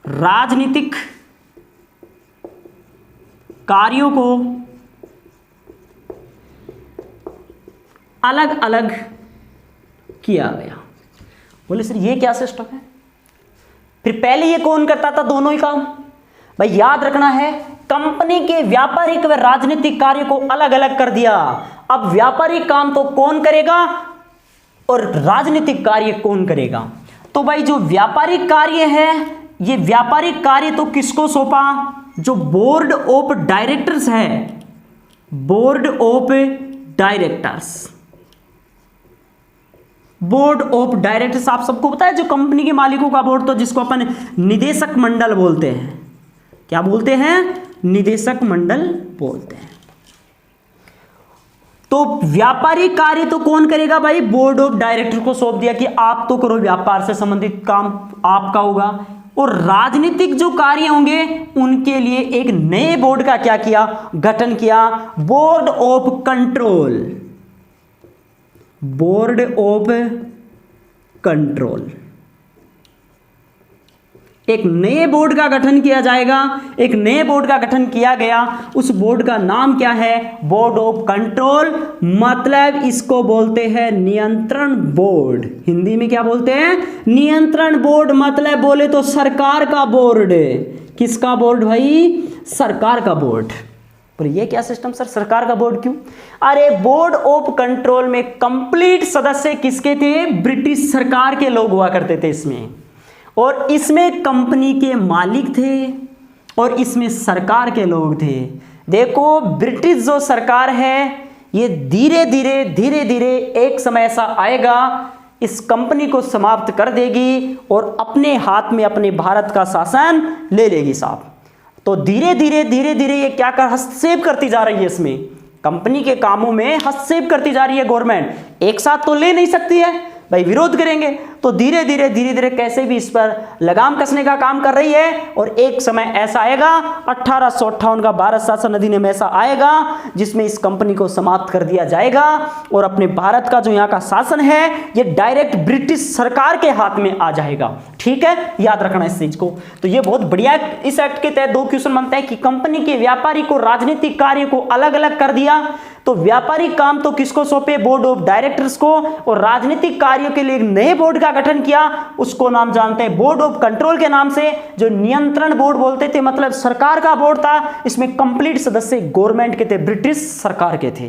राजनीतिक कार्यों को अलग अलग किया गया। बोले सर ये क्या सिस्टम है, फिर पहले ये कौन करता था दोनों ही काम। भाई याद रखना है, कंपनी के व्यापारिक व राजनीतिक कार्य को अलग अलग कर दिया। अब व्यापारिक काम तो कौन करेगा और राजनीतिक कार्य कौन करेगा। तो भाई जो व्यापारिक कार्य है ये व्यापारिक कार्य तो किसको सौंपा, जो बोर्ड ऑफ डायरेक्टर्स है, board of directors. Board of directors आप सबको पता है जो कंपनी के मालिकों का बोर्ड, तो जिसको अपन निदेशक मंडल बोलते हैं। क्या बोलते हैं, निदेशक मंडल बोलते हैं। तो व्यापारिक कार्य तो कौन करेगा भाई, बोर्ड ऑफ डायरेक्टर को सौंप दिया कि आप तो करो, व्यापार से संबंधित काम आपका होगा। और राजनीतिक जो कार्य होंगे उनके लिए एक नए बोर्ड का क्या किया, गठन किया, board of control. Board of control, एक नए बोर्ड का गठन किया जाएगा। एक नए बोर्ड का गठन किया गया, उस बोर्ड का नाम क्या है, बोर्ड ऑफ कंट्रोल। मतलब इसको बोलते हैं नियंत्रण बोर्ड। हिंदी में क्या बोलते हैं, नियंत्रण बोर्ड। मतलब बोले तो सरकार का बोर्ड। किसका बोर्ड भाई, सरकार का बोर्ड। पर ये क्या सिस्टम सर, सरकार का बोर्ड क्यों। अरे बोर्ड ऑफ कंट्रोल में कंप्लीट सदस्य किसके थे, ब्रिटिश सरकार के लोग हुआ करते थे इसमें। और इसमें कंपनी के मालिक थे और इसमें सरकार के लोग थे। देखो ब्रिटिश जो सरकार है ये धीरे धीरे एक समय ऐसा आएगा इस कंपनी को समाप्त कर देगी और अपने हाथ में अपने भारत का शासन ले लेगी साहब। तो धीरे धीरे ये क्या कर हस्तक्षेप करती जा रही है, इसमें कंपनी के कामों में हस्तक्षेप करती जा रही है गवर्नमेंट। एक साथ तो ले नहीं सकती है भाई, विरोध करेंगे। तो धीरे धीरे कैसे भी इस पर लगाम कसने का काम कर रही है। और एक समय ऐसा आएगा 1858 का भारत शासन अधिनियम ऐसा आएगा जिसमें इस कंपनी को समाप्त कर दिया जाएगा और अपने भारत का जो यहाँ का शासन है ये डायरेक्ट ब्रिटिश सरकार के हाथ में आ जाएगा। ठीक है, याद रखना इस चीज को। तो ये बहुत बढ़िया, इस एक्ट के तहत 2 क्वेश्चन बनता है कि कंपनी के व्यापारिक और राजनीतिक कार्य को अलग अलग कर दिया। तो व्यापारिक काम तो किसको सौंपे, बोर्ड ऑफ डायरेक्टर्स को। और राजनीतिक कार्यों के लिए एक नए बोर्ड का गठन किया, उसको नाम जानते हैं बोर्ड ऑफ कंट्रोल के नाम से, जो नियंत्रण बोर्ड बोलते थे। मतलब सरकार का बोर्ड था, इसमें कंप्लीट सदस्य गवर्नमेंट के थे, ब्रिटिश सरकार के थे।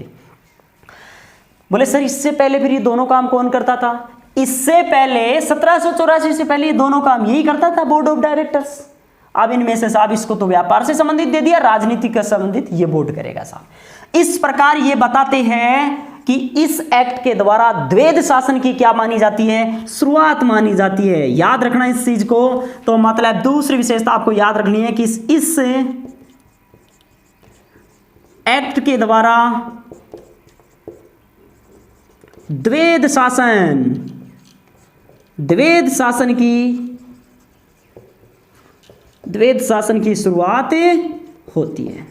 बोले सर इससे पहले फिर ये दोनों काम कौन करता था। इससे पहले 1784 से पहले ये दोनों काम यही करता था बोर्ड ऑफ डायरेक्टर्स। अब इनमें से साहब इसको तो व्यापार से संबंधित दे दिया, राजनीति का संबंधित ये बोर्ड करेगा साहब। इस प्रकार ये बताते हैं कि इस एक्ट के द्वारा द्वैध शासन की क्या मानी जाती है, शुरुआत मानी जाती है। याद रखना इस चीज को। तो मतलब दूसरी विशेषता आपको याद रखनी है कि इस एक्ट के द्वारा द्वैध शासन की शुरुआत होती है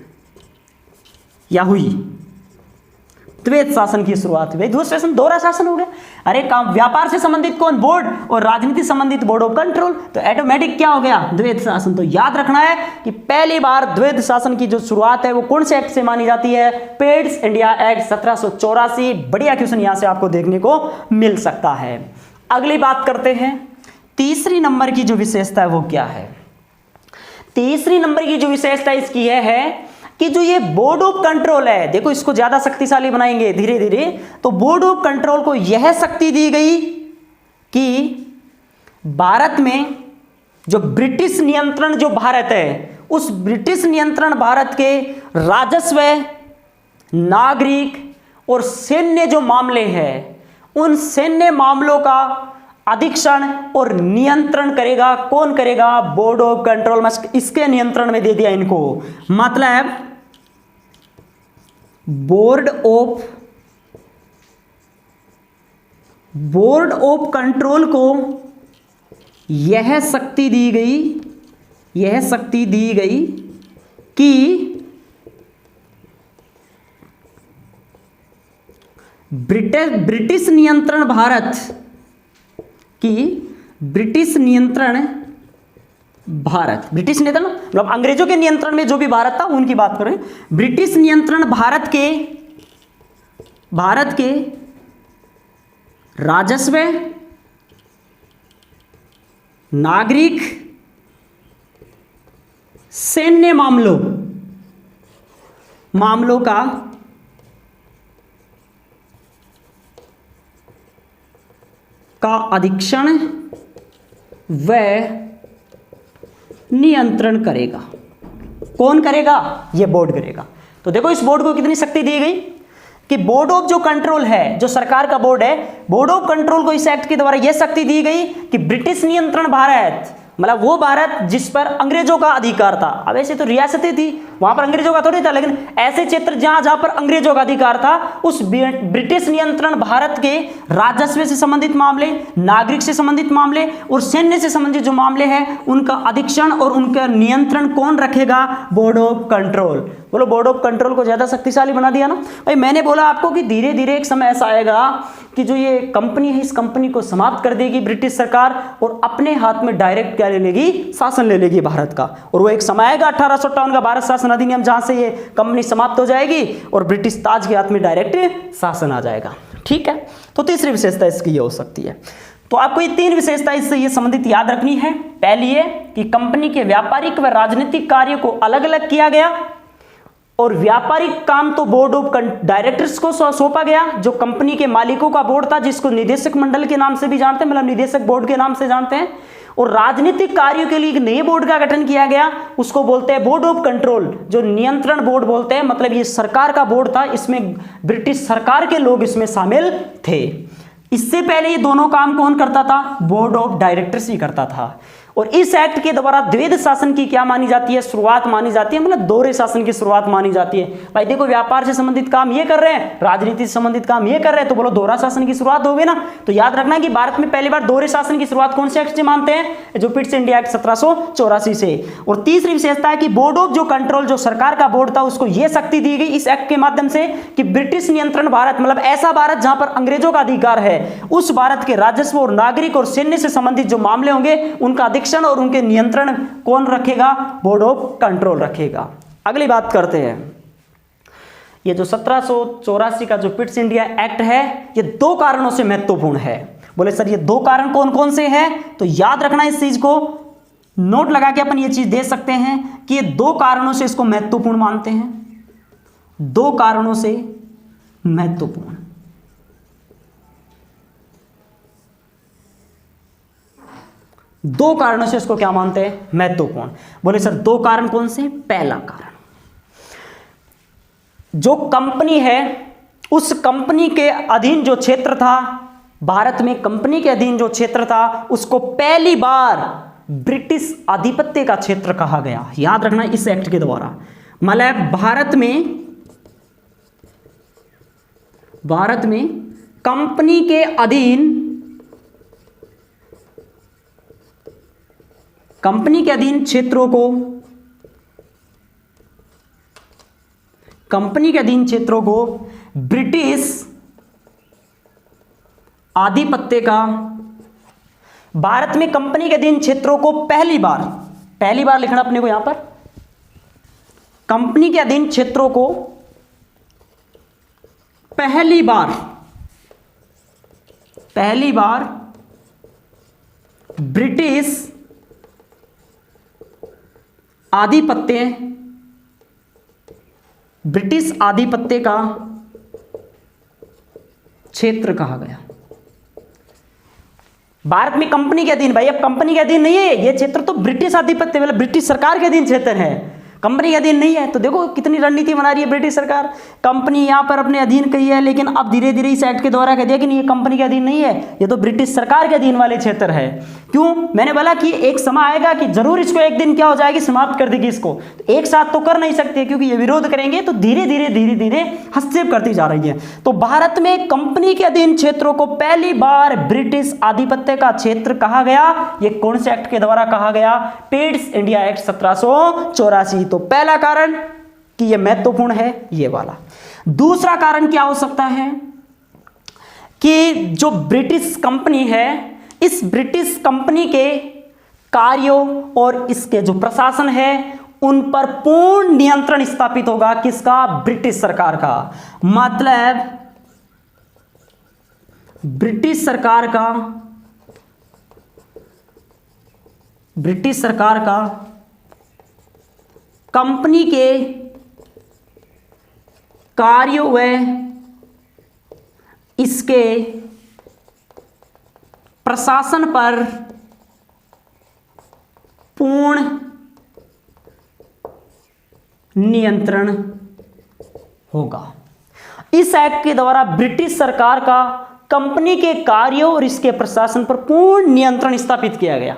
या हुई। द्वैध शासन की शुरुआत हुई। द्वैध शासन दोहरा शासन हो गया। अरे काम व्यापार से संबंधित कौन, बोर्ड, और राजनीति संबंधित बोर्ड ऑफ कंट्रोल, तो ऑटोमेटिक क्या हो गया, द्वैध शासन। तो याद रखना है कि पहली बार द्वैध शासन की जो शुरुआत है वो कौन से एक्ट से मानी जाती है, पेड्स इंडिया एक्ट 1784। बढ़िया क्वेश्चन यहां से आपको देखने को मिल सकता है। अगली बात करते हैं, तीसरी नंबर की जो विशेषता है वो क्या है। तीसरी नंबर की जो विशेषता इसकी है कि जो ये बोर्ड ऑफ कंट्रोल है, देखो इसको ज्यादा शक्तिशाली बनाएंगे धीरे धीरे। तो बोर्ड ऑफ कंट्रोल को यह शक्ति दी गई कि भारत में जो ब्रिटिश नियंत्रण जो भारत है, उस ब्रिटिश नियंत्रण भारत के राजस्व, नागरिक और सैन्य जो मामले हैं, उन सैन्य मामलों का अधीक्षण और नियंत्रण करेगा कौन करेगा, बोर्ड ऑफ कंट्रोल में। इसके नियंत्रण में दे दिया इनको, मतलब बोर्ड ऑफ कंट्रोल को यह शक्ति दी गई कि ब्रिटिश नियंत्रण मतलब अंग्रेजों के नियंत्रण में जो भी भारत था उनकी बात करें। ब्रिटिश नियंत्रण भारत के राजस्व, नागरिक, सैन्य मामलों का अधीक्षण व नियंत्रण करेगा। कौन करेगा, ये बोर्ड करेगा। तो देखो इस बोर्ड को कितनी शक्ति दी गई कि बोर्ड ऑफ जो कंट्रोल है, जो सरकार का बोर्ड है, बोर्ड ऑफ कंट्रोल को इस एक्ट के द्वारा यह शक्ति दी गई कि ब्रिटिश नियंत्रण भारत, मतलब वो भारत जिस पर अंग्रेजों का अधिकार था। अब ऐसे तो रियासतें थी, वहां पर अंग्रेजों का थोड़ी था, लेकिन ऐसे क्षेत्र जहां पर अंग्रेजों का अधिकार था, उस ब्रिटिश नियंत्रण भारत के राजस्व से संबंधित मामले, नागरिक से संबंधित मामले और सैन्य से संबंधित जो मामले हैं, उनका अधीक्षण और उनका नियंत्रण कौन रखेगा, बोर्ड ऑफ कंट्रोल। बोलो बोर्ड ऑफ कंट्रोल को ज्यादा शक्तिशाली बना दिया ना भाई। मैंने बोला आपको कि धीरे धीरे एक समय ऐसा आएगा कि जो ये कंपनी है, इस कंपनी को समाप्त कर देगी ब्रिटिश सरकार और अपने हाथ में डायरेक्ट क्या ले लेगी, शासन ले लेगी भारत का। और वो एक समय आएगा 1858 का भारत शासन अधिनियम, जहां से ये कंपनी समाप्त हो जाएगी और ब्रिटिश ताज के हाथ में डायरेक्ट शासन आ जाएगा। ठीक है, तो तीसरी विशेषता इसकी ये हो सकती है। तो आपको ये तीन विशेषता इससे ये संबंधित याद रखनी है। पहली है कि कंपनी के व्यापारिक व राजनीतिक कार्य को अलग अलग किया गया और व्यापारिक काम तो बोर्ड ऑफ डायरेक्टर्स को सौंपा गया, जो कंपनी के मालिकों का बोर्ड था, जिसको निदेशक मंडल के नाम से भी जानते हैं, मतलब निदेशक बोर्ड के नाम से जानते हैं। और राजनीतिक कार्यों के लिए एक नए बोर्ड का गठन किया गया, उसको बोलते हैं बोर्ड ऑफ कंट्रोल, जो नियंत्रण बोर्ड बोलते हैं। मतलब ये सरकार का बोर्ड था, इसमें ब्रिटिश सरकार के लोग इसमें शामिल थे। इससे पहले ये दोनों काम कौन करता था, बोर्ड ऑफ डायरेक्टर्स ही करता था। और इस एक्ट के द्वारा द्वैध शासन की क्या मानी जाती है, शुरुआत मानी जाती है, मतलब दोहरे शासन की शुरुआत मानी जाती है। भाई देखो व्यापार से संबंधित काम ये कर रहे हैं, राजनीति से संबंधित काम ये कर रहे हैं, तो बोलो दोहरा शासन की शुरुआत होगी ना। तो याद रखना कि भारत में पहली बार दोहरे शासन की शुरुआत कौन से एक्ट से मानते हैं, जो पिट्स इंडिया एक्ट 1784 से। और तीसरी विशेषता है कि बोर्ड ऑफ जो कंट्रोल, जो सरकार का बोर्ड था, उसको यह शक्ति दी गई इस एक्ट के माध्यम से कि ब्रिटिश नियंत्रण भारत, मतलब ऐसा भारत जहां पर अंग्रेजों का अधिकार है, उस भारत के राजस्व और नागरिक और सैन्य से संबंधित जो मामले होंगे, उनका और उनके नियंत्रण कौन रखेगा, बोर्ड ऑफ कंट्रोल रखेगा। अगली बात करते हैं, ये जो 1784 का जो पिट्स इंडिया एक्ट है, ये दो कारणों से महत्वपूर्ण है। बोले सर ये दो कारण कौन कौन से हैं, तो याद रखना इस चीज को, नोट लगा के अपन ये चीज दे सकते हैं कि ये दो कारणों से इसको महत्वपूर्ण मानते हैं, दो कारणों से महत्वपूर्ण। दो कारणों से इसको क्या मानते हैं, महत्वपूर्ण। बोले सर दो कारण कौन से, पहला कारण, जो कंपनी है उस कंपनी के अधीन जो क्षेत्र था, भारत में कंपनी के अधीन जो क्षेत्र था उसको पहली बार ब्रिटिश आधिपत्य का क्षेत्र कहा गया। याद रखना इस एक्ट के द्वारा, मतलब भारत में कंपनी के अधीन क्षेत्रों को ब्रिटिश आधिपत्य का, भारत में कंपनी के अधीन क्षेत्रों को पहली बार लिखना अपने को यहां पर, कंपनी के अधीन क्षेत्रों को पहली बार ब्रिटिश आधिपत्य का क्षेत्र कहा गया। भारत में कंपनी के अधीन, भाई अब कंपनी के अधीन नहीं है ये क्षेत्र, तो ब्रिटिश आधिपत्य मतलब ब्रिटिश सरकार के अधीन क्षेत्र है, कंपनी के अधीन नहीं है। तो देखो कितनी रणनीति बना रही है ब्रिटिश सरकार, कंपनी यहां पर अपने अधीन कही है, लेकिन अब धीरे धीरे इस एक्ट के द्वारा कह दिया कि नहीं ये कंपनी के अधीन नहीं है, ये तो ब्रिटिश सरकार के अधीन वाले क्षेत्र है। क्यों? मैंने बोला कि एक समय आएगा कि जरूर इसको एक दिन क्या हो जाएगी, समाप्त कर देगी इसको, तो एक साथ तो कर नहीं सकते क्योंकि ये विरोध करेंगे, तो धीरे धीरे हस्तक्षेप करती जा रही है। तो भारत में कंपनी के अधीन क्षेत्रों को पहली बार ब्रिटिश आधिपत्य का क्षेत्र कहा गया। ये कौन से एक्ट के द्वारा कहा गया? Pitt's India act 1784। तो पहला कारण कि यह महत्वपूर्ण है ये वाला। दूसरा कारण क्या हो सकता है कि जो ब्रिटिश कंपनी है, इस ब्रिटिश कंपनी के कार्यों और इसके जो प्रशासन है उन पर पूर्ण नियंत्रण स्थापित होगा। किसका? ब्रिटिश सरकार का। मतलब ब्रिटिश सरकार का कंपनी के कार्यों व इसके प्रशासन पर पूर्ण नियंत्रण होगा। इस एक्ट के द्वारा ब्रिटिश सरकार का कंपनी के कार्यों और इसके प्रशासन पर पूर्ण नियंत्रण स्थापित किया गया।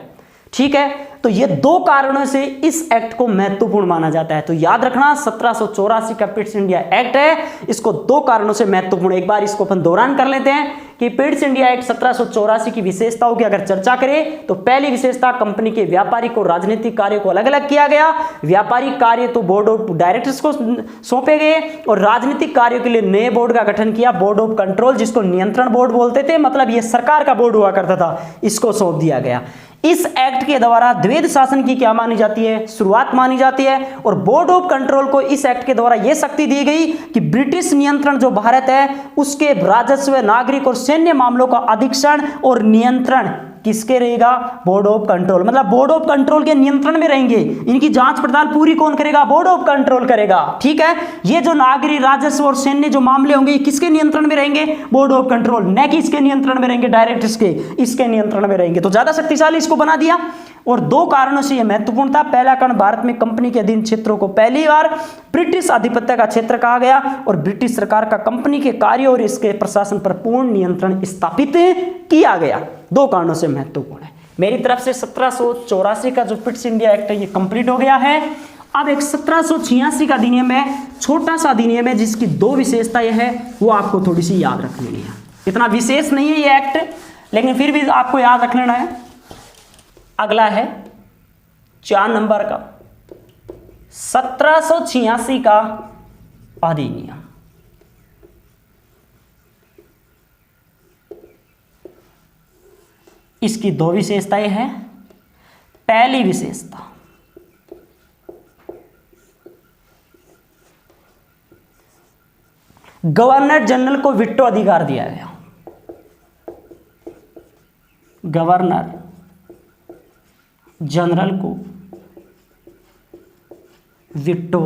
ठीक है, तो ये दो कारणों से इस एक्ट को महत्वपूर्ण माना जाता है। तो याद रखना 1784 का पिट्स इंडिया एक्ट है, इसको दो कारणों से महत्वपूर्ण। एक बार इसको अपन दोहरान कर लेते हैं कि पिट्स इंडिया एक्ट 1784 की विशेषताओं की अगर चर्चा करें तो पहली विशेषता, कंपनी के व्यापारिक और राजनीतिक कार्यों को अलग अलग किया गया। व्यापारिक कार्य तो बोर्ड ऑफ डायरेक्टर्स को सौंपे गए और राजनीतिक कार्यों के लिए नए बोर्ड का गठन किया, बोर्ड ऑफ कंट्रोल, जिसको नियंत्रण बोर्ड बोलते थे, मतलब ये सरकार का बोर्ड हुआ करता था, इसको सौंप दिया गया। इस एक्ट के द्वारा द्वैध शासन की क्या मानी जाती है? शुरुआत मानी जाती है। और बोर्ड ऑफ कंट्रोल को इस एक्ट के द्वारा यह शक्ति दी गई कि ब्रिटिश नियंत्रण जो भारत है उसके राजस्व, नागरिक और सैन्य मामलों का अधीक्षण और नियंत्रण किसके रहेगा? Board of control. मतलब बोर्ड ऑफ कंट्रोल के नियंत्रण में रहेंगे, इनकी जांच पड़ताल पूरी कौन करेगा? बोर्ड ऑफ कंट्रोल करेगा। ठीक है, ये जो नागरिक, राजस्व और सैन्य जो मामले होंगे ये किसके नियंत्रण में रहेंगे? Board of control. न कि इसके नियंत्रण में रहेंगे डायरेक्ट, इसके नियंत्रण में रहेंगे। तो ज्यादा शक्तिशाली इसको बना दिया। और दो कारणों से यह महत्वपूर्ण था। पहला कारण, भारत में कंपनी के अधीन क्षेत्रों को पहली बार ब्रिटिश आधिपत्य का क्षेत्र कहा गया और ब्रिटिश सरकार का कंपनी के कार्यों और इसके प्रशासन पर पूर्ण नियंत्रण स्थापित किया गया। दो कारणों से महत्वपूर्ण है। मेरी तरफ से 1784 का जो पिट्स इंडिया एक्ट है ये कंप्लीट हो गया है। अब एक 1786 का अधिनियम है, छोटा सा अधिनियम है जिसकी दो विशेषताएं है वो आपको थोड़ी सी याद रख लेनी है। इतना विशेष नहीं है ये एक्ट, लेकिन फिर भी आपको याद रख लेना है। अगला है 4 नंबर का 1786 का अधिनियम। इसकी दो विशेषताएं हैं। पहली विशेषता, गवर्नर जनरल को वीटो अधिकार दिया गया। गवर्नर जनरल को वीटो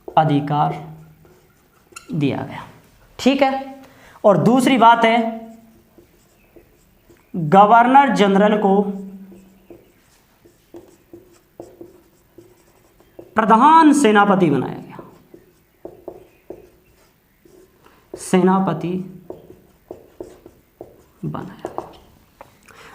अधिकार दिया गया। ठीक है, और दूसरी बात है, गवर्नर जनरल को प्रधान सेनापति बनाया गया। सेनापति बनाया।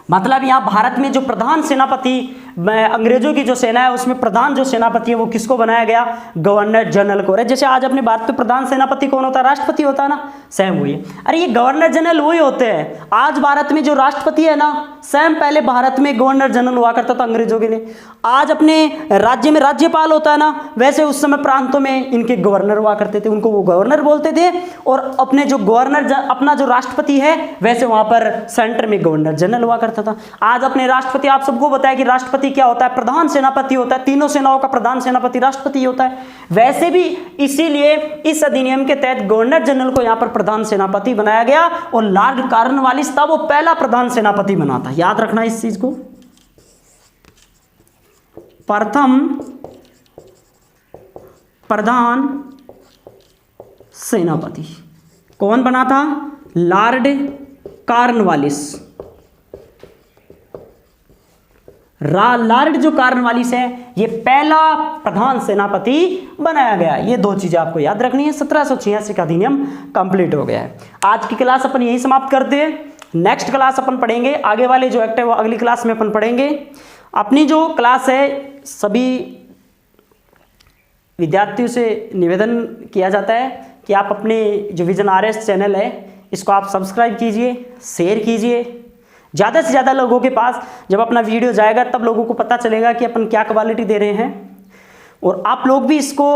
मतलब यहाँ भारत में जो प्रधान सेनापति, अंग्रेजों की जो सेना है उसमें प्रधान जो सेनापति है वो किसको बनाया गया? गवर्नर जनरल को। जैसे आज अपने भारत में प्रधान सेनापति कौन होता है? राष्ट्रपति होता है ना, सेम वही है। अरे ये गवर्नर जनरल वही होते हैं। आज भारत में जो राष्ट्रपति है ना, सेम पहले भारत में गवर्नर जनरल हुआ करता था अंग्रेजों के लिए। आज अपने राज्य में राज्यपाल होता है ना, वैसे उस समय प्रांतों में इनके गवर्नर हुआ करते थे, उनको वो गवर्नर बोलते थे। और अपने जो गवर्नर, अपना जो राष्ट्रपति है, वैसे वहां पर सेंटर में गवर्नर जनरल हुआ करता था। आज अपने राष्ट्रपति, आप सबको बताया कि राष्ट्रपति क्या होता है? प्रधान सेनापति होता है। तीनों सेनाओं का प्रधान सेनापति राष्ट्रपति होता है। वैसे भी इसीलिए इस अधिनियम के तहत गवर्नर जनरल को यहां पर प्रधान सेनापति बनाया गया और लॉर्ड कॉर्नवालिस था वो पहला प्रधान सेनापति बना था। याद रखना इस चीज को। प्रथम प्रधान सेनापति कौन बना था? Lord Cornwallis. लॉर्ड जो कॉर्नवालिस है ये पहला प्रधान सेनापति बनाया गया। ये दो चीजें आपको याद रखनी है। 1786 का अधिनियम कंप्लीट हो गया है। आज की क्लास अपन यही समाप्त करते हैं। नेक्स्ट क्लास अपन पढ़ेंगे, आगे वाले जो एक्ट है वो अगली क्लास में अपन पढ़ेंगे। अपनी जो क्लास है सभी विद्यार्थियों से निवेदन किया जाता है कि आप अपने जो विजन RS चैनल है इसको आप सब्सक्राइब कीजिए, शेयर कीजिए ज़्यादा से ज़्यादा लोगों के पास। जब अपना वीडियो जाएगा तब लोगों को पता चलेगा कि अपन क्या क्वालिटी दे रहे हैं। और आप लोग भी इसको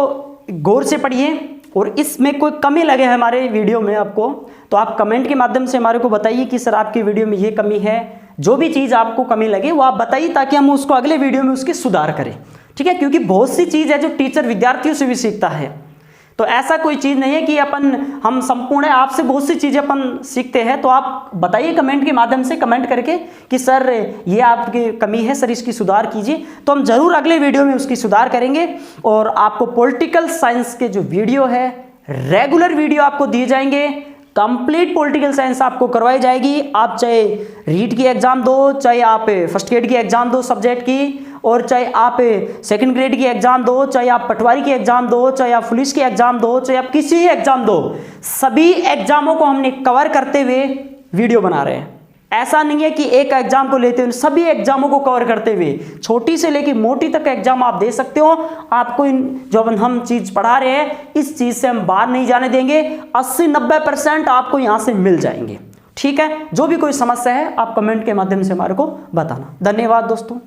गौर से पढ़िए और इसमें कोई कमी लगे हमारे वीडियो में आपको, तो आप कमेंट के माध्यम से हमारे को बताइए कि सर आपकी वीडियो में ये कमी है। जो भी चीज़ आपको कमी लगे वो आप बताइए ताकि हम उसको अगले वीडियो में उसकी सुधार करें, ठीक है? क्योंकि बहुत सी चीज़ है जो टीचर विद्यार्थियों से भी सीखता है। तो ऐसा कोई चीज़ नहीं है कि हम संपूर्ण है, आपसे बहुत सी चीज़ें अपन सीखते हैं। तो आप बताइए कमेंट के माध्यम से, कमेंट करके कि सर ये आपकी कमी है, सर इसकी सुधार कीजिए। तो हम जरूर अगले वीडियो में उसकी सुधार करेंगे। और आपको पॉलिटिकल साइंस के जो वीडियो है रेगुलर वीडियो आपको दिए जाएंगे। कंप्लीट पॉलिटिकल साइंस आपको करवाई जाएगी। आप चाहे रीट की एग्जाम दो, चाहे आप फर्स्ट ग्रेड की एग्जाम दो सब्जेक्ट की, और चाहे आप सेकंड ग्रेड की एग्जाम दो, चाहे आप पटवारी की एग्जाम दो, चाहे आप पुलिस की एग्जाम दो, चाहे आप किसी भी एग्जाम दो, सभी एग्जामों को हमने कवर करते हुए वीडियो बना रहे हैं। ऐसा नहीं है कि एक एग्जाम को लेते हुए, सभी एग्जामों को कवर करते हुए छोटी से लेकर मोटी तक एग्जाम आप दे सकते हो। आपको जो हम चीज पढ़ा रहे हैं इस चीज से हम बाहर नहीं जाने देंगे। 80-90% आपको यहां से मिल जाएंगे, ठीक है? जो भी कोई समस्या है आप कमेंट के माध्यम से हमारे को बताना। धन्यवाद दोस्तों।